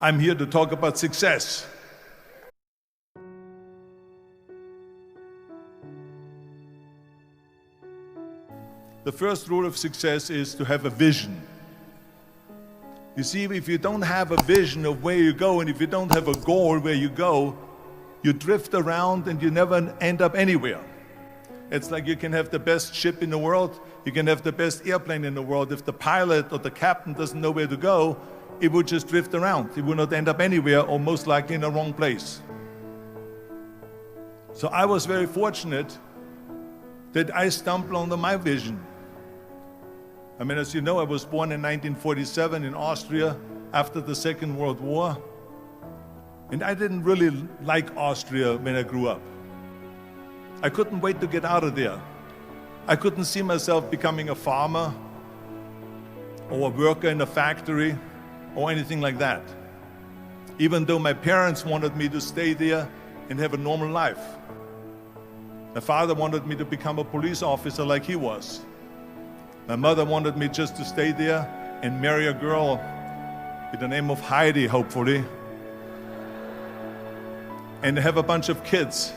I'm here to talk about success. The first rule of success is to have a vision. You see, if you don't have a vision of where you go, and if you don't have a goal where you go, you drift around and you never end up anywhere. It's like you can have the best ship in the world, you can have the best airplane in the world. If the pilot or the captain doesn't know where to go, it would just drift around. It would not end up anywhere, or most likely in the wrong place. So I was very fortunate that I stumbled onto my vision. I mean, as you know, I was born in 1947 in Austria after the Second World War. And I didn't really like Austria when I grew up. I couldn't wait to get out of there. I couldn't see myself becoming a farmer or a worker in a factory or anything like that, even though my parents wanted me to stay there and have a normal life. My father wanted me to become a police officer like he was. My mother wanted me just to stay there and marry a girl with the name of Heidi, hopefully, and have a bunch of kids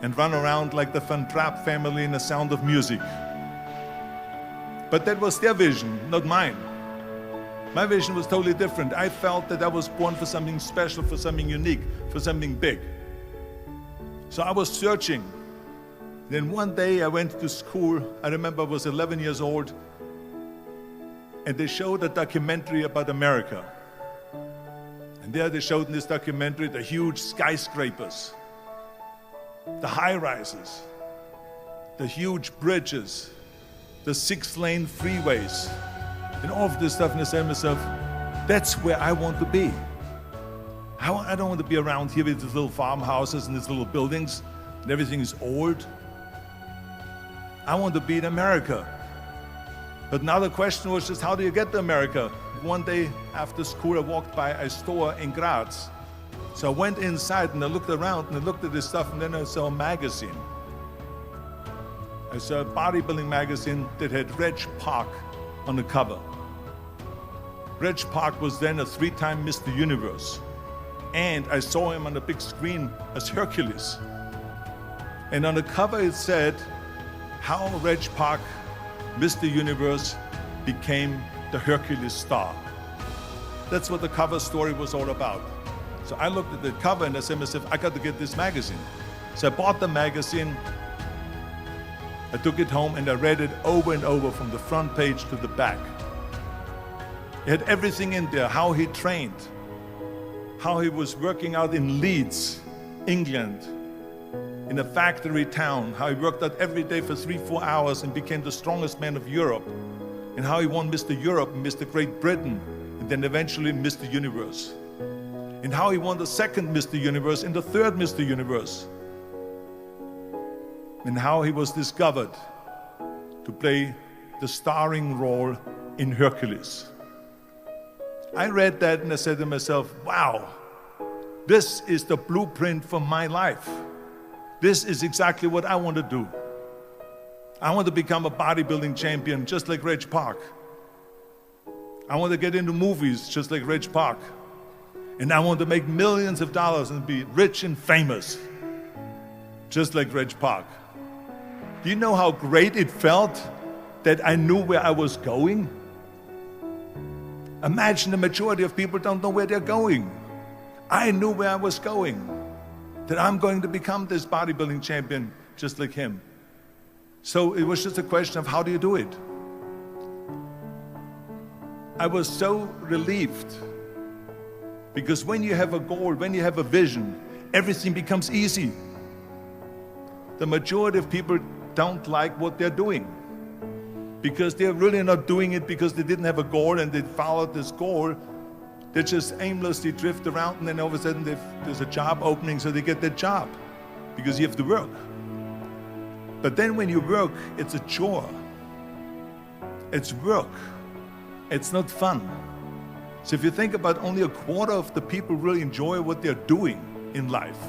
and run around like the Van Trapp family in The Sound of Music. But that was their vision, not mine. My vision was totally different. I felt that I was born for something special, for something unique, for something big. So I was searching. Then one day I went to school. I remember I was 11 years old, and they showed a documentary about America. And there they showed in this documentary the huge skyscrapers, the high-rises, the huge bridges, the 6-lane freeways, and all of this stuff. And I said to myself, that's where I want to be. I don't want to be around here with these little farmhouses and these little buildings, and everything is old. I want to be in America. But now the question was just, how do you get to America? One day after school, I walked by a store in Graz. So I went inside and I looked around and I looked at this stuff, and then I saw a magazine. I saw a bodybuilding magazine that had Reg Park on the cover. Reg Park was then a 3-time Mr. Universe. And I saw him on the big screen as Hercules. And on the cover it said, how Reg Park, Mr. Universe, became the Hercules star. That's what the cover story was all about. So I looked at the cover and I said to myself, I got to get this magazine. So I bought the magazine, I took it home and I read it over and over from the front page to the back. It had everything in there, how he trained, how he was working out in Leeds, England, in a factory town, how he worked out every day for 3-4 hours and became the strongest man of Europe, and how he won Mr. Europe and Mr. Great Britain, and then eventually Mr. Universe, and how he won the second Mr. Universe and the third Mr. Universe, and how he was discovered to play the starring role in Hercules. I read that and I said to myself, wow, this is the blueprint for my life. This is exactly what I want to do. I want to become a bodybuilding champion just like Reg Park. I want to get into movies just like Reg Park. And I want to make millions of dollars and be rich and famous just like Reg Park. Do you know how great it felt that I knew where I was going? Imagine the majority of people don't know where they're going. I knew where I was going, that I'm going to become this bodybuilding champion just like him. So it was just a question of how do you do it? I was so relieved, because when you have a goal, when you have a vision, everything becomes easy. The majority of people don't like what they're doing, because they're really not doing it because they didn't have a goal and they followed this goal. They just aimlessly drift around, and then all of a sudden there's a job opening, so they get that job because you have to work. But then when you work, it's a chore. It's work. It's not fun. So if you think about, only a quarter of the people really enjoy what they're doing in life.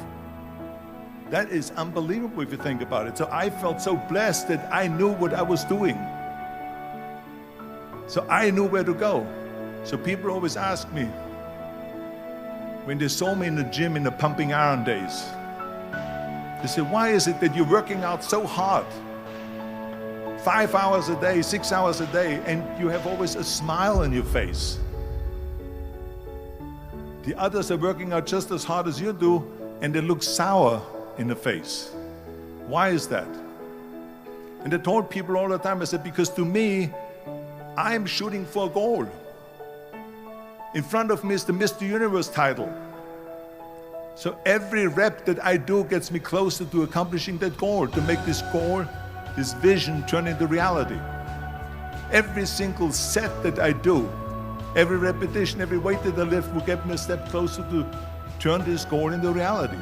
That is unbelievable if you think about it. So I felt so blessed that I knew what I was doing. So I knew where to go. So people always ask me, when they saw me in the gym in the pumping iron days. They said, why is it that you're working out so hard? 5 hours a day, 6 hours a day, and you have always a smile on your face. The others are working out just as hard as you do, and they look sour in the face. Why is that? And I told people all the time, I said, because to me, I'm shooting for a goal. In front of me is the Mr. Universe title. So every rep that I do gets me closer to accomplishing that goal, to make this goal, this vision turn into reality. Every single set that I do, every repetition, every weight that I lift will get me a step closer to turn this goal into reality.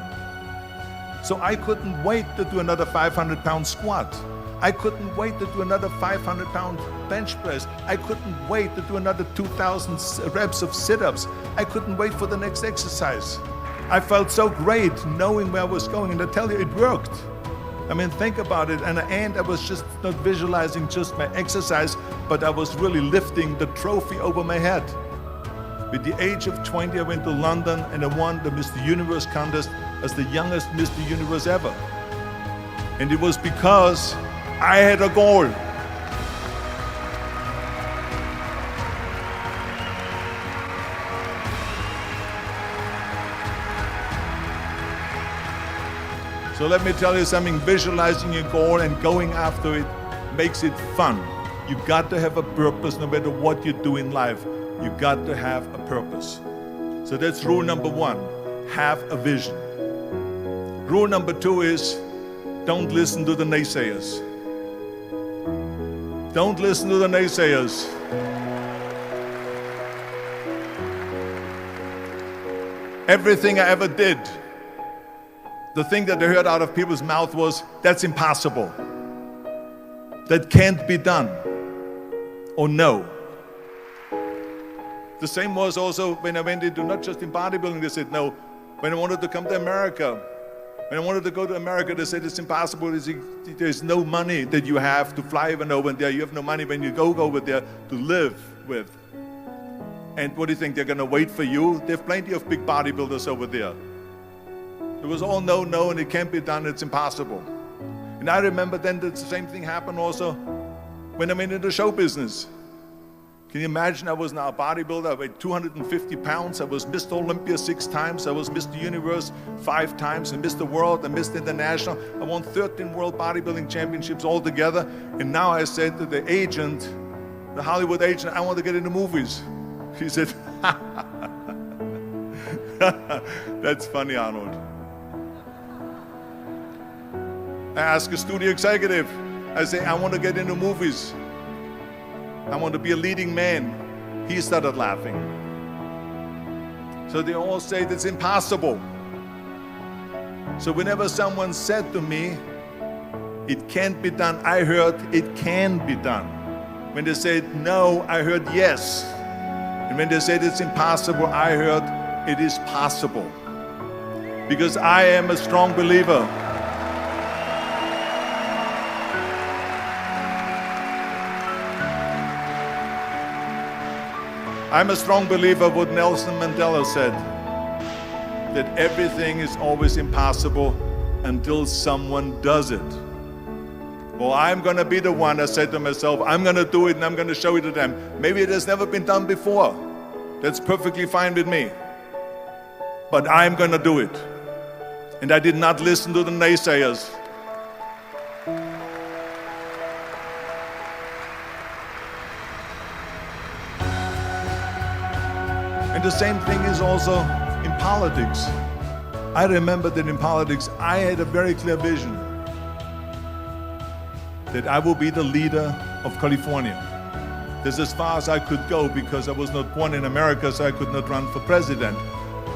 So I couldn't wait to do another 500-pound squat. I couldn't wait to do another 500-pound bench press. I couldn't wait to do another 2,000 reps of sit-ups. I couldn't wait for the next exercise. I felt so great knowing where I was going, and I tell you, it worked. I mean, think about it. And at the end, I was just not visualizing just my exercise, but I was really lifting the trophy over my head. With the age of 20, I went to London and I won the Mr. Universe contest as the youngest Mr. Universe ever. And it was because I had a goal. So let me tell you something, visualizing your goal and going after it makes it fun. You got to have a purpose no matter what you do in life. You got to have a purpose. So that's rule number one, have a vision. Rule number two is, don't listen to the naysayers. Don't listen to the naysayers. Everything I ever did, the thing that I heard out of people's mouth was, that's impossible. That can't be done. Or no. The same was also when I went into, not just in bodybuilding, they said no. When I wanted to come to America, when I wanted to go to America, they said it's impossible. There's no money that you have to fly even over there. You have no money when you go over there to live with. And what do you think, they're gonna wait for you? They have plenty of big bodybuilders over there. It was all no, no, and it can't be done, it's impossible. And I remember then that the same thing happened also when I went into the show business. Can you imagine? I was now a bodybuilder, I weighed 250 pounds, I was Mr. Olympia 6 times, I was Mr. Universe 5 times, and Mr. World and Mr. International. I won 13 World Bodybuilding Championships altogether, and now I said to the agent, the Hollywood agent, I want to get into movies. He said, that's funny, Arnold. I asked a studio executive, I say, I want to get into movies. I want to be a leading man. He started laughing. So they all say it's impossible. So whenever someone said to me, it can't be done, I heard it can be done. When they said no, I heard yes. And when they said it's impossible, I heard it is possible. Because I am a strong believer. I'm a strong believer of what Nelson Mandela said, that everything is always impossible until someone does it. Well, I'm going to be the one, I said to myself, I'm going to do it and I'm going to show it to them. Maybe it has never been done before. That's perfectly fine with me. But I'm going to do it. And I did not listen to the naysayers. And the same thing is also in politics. I remember that in politics, I had a very clear vision that I will be the leader of California. That's as far as I could go because I was not born in America, so I could not run for president.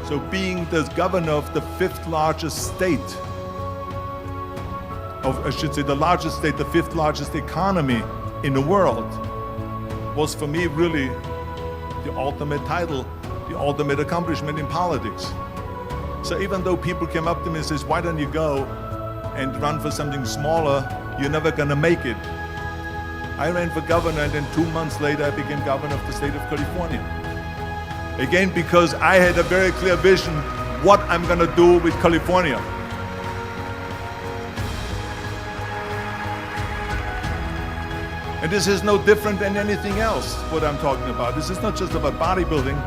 So being the governor of the 5th largest state, I should say the largest state, the 5th largest economy in the world, was for me really the ultimate title, the ultimate accomplishment in politics. So even though people came up to me and says, why don't you go and run for something smaller, you're never gonna make it. I ran for governor and then 2 months later I became governor of the state of California. Again, because I had a very clear vision what I'm going to do with California. And this is no different than anything else, what I'm talking about. This is not just about bodybuilding.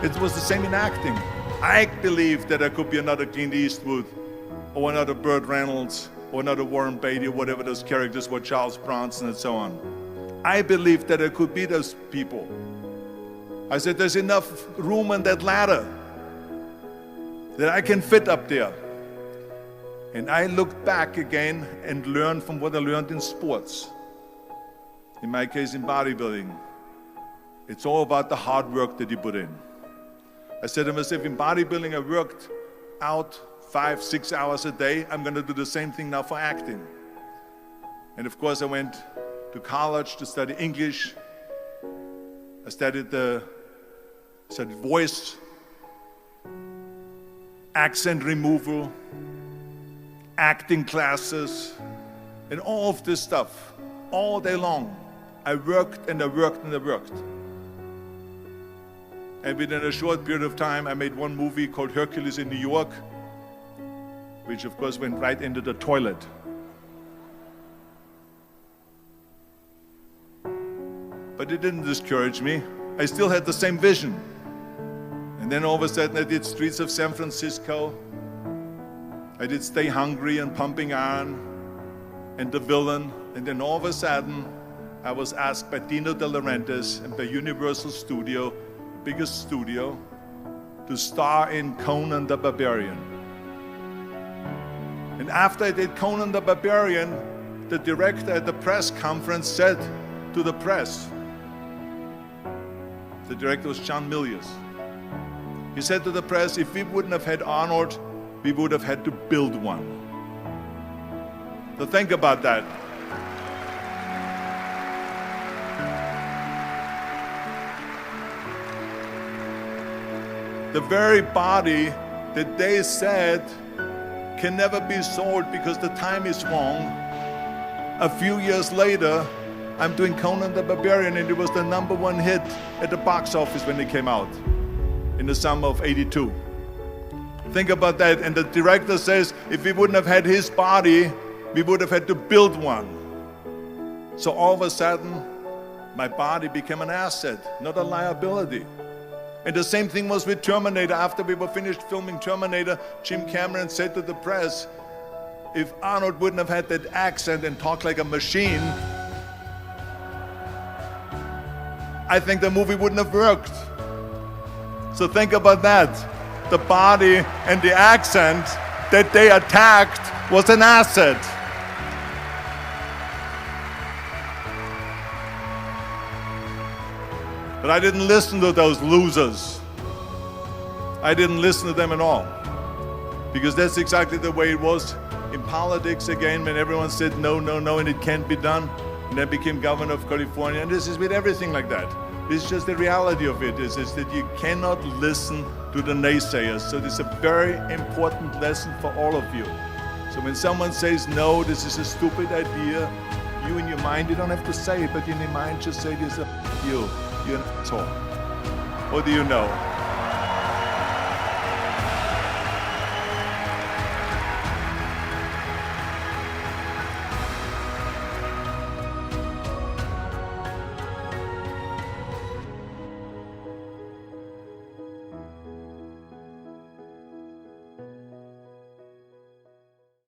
It was the same in acting. I believed that I could be another Clint Eastwood, or another Burt Reynolds, or another Warren Beatty, or whatever those characters were, Charles Bronson and so on. I believed that I could be those people. I said, there's enough room on that ladder that I can fit up there. And I looked back again and learned from what I learned in sports. In my case, in bodybuilding, it's all about the hard work that you put in. I said to myself, in bodybuilding, I worked out 5-6 hours a day. I'm going to do the same thing now for acting. And of course, I went to college to study English. I studied voice, accent removal, acting classes, and all of this stuff, all day long. I worked and I worked and I worked. And within a short period of time, I made one movie called Hercules in New York, which of course went right into the toilet. But it didn't discourage me. I still had the same vision. And then all of a sudden I did Streets of San Francisco. I did Stay Hungry and Pumping Iron and The Villain. And then all of a sudden I was asked by Dino De Laurentiis and by Universal Studio, biggest studio, to star in Conan the Barbarian. And after I did Conan the Barbarian, the director at the press conference said to the press, the director was John Milius. He said to the press, if we wouldn't have had Arnold, we would have had to build one. So think about that. The very body that they said can never be sold because the time is wrong. A few years later, I'm doing Conan the Barbarian, and it was the #1 hit at the box office when it came out in the summer of '82. Think about that. And the director says, if we wouldn't have had his body, we would have had to build one. So all of a sudden, my body became an asset, not a liability. And the same thing was with Terminator. After we were finished filming Terminator, Jim Cameron said to the press, if Arnold wouldn't have had that accent and talked like a machine, I think the movie wouldn't have worked. So think about that. The body and the accent that they attacked was an asset. But I didn't listen to those losers. I didn't listen to them at all. Because that's exactly the way it was in politics again, when everyone said no, no, no, and it can't be done. And I became governor of California. And this is with everything like that. This is just the reality of it, is that you cannot listen to the naysayers. So this is a very important lesson for all of you. So when someone says, no, this is a stupid idea, you in your mind, you don't have to say it, but in your mind just say this, you're an asshole. What do you know?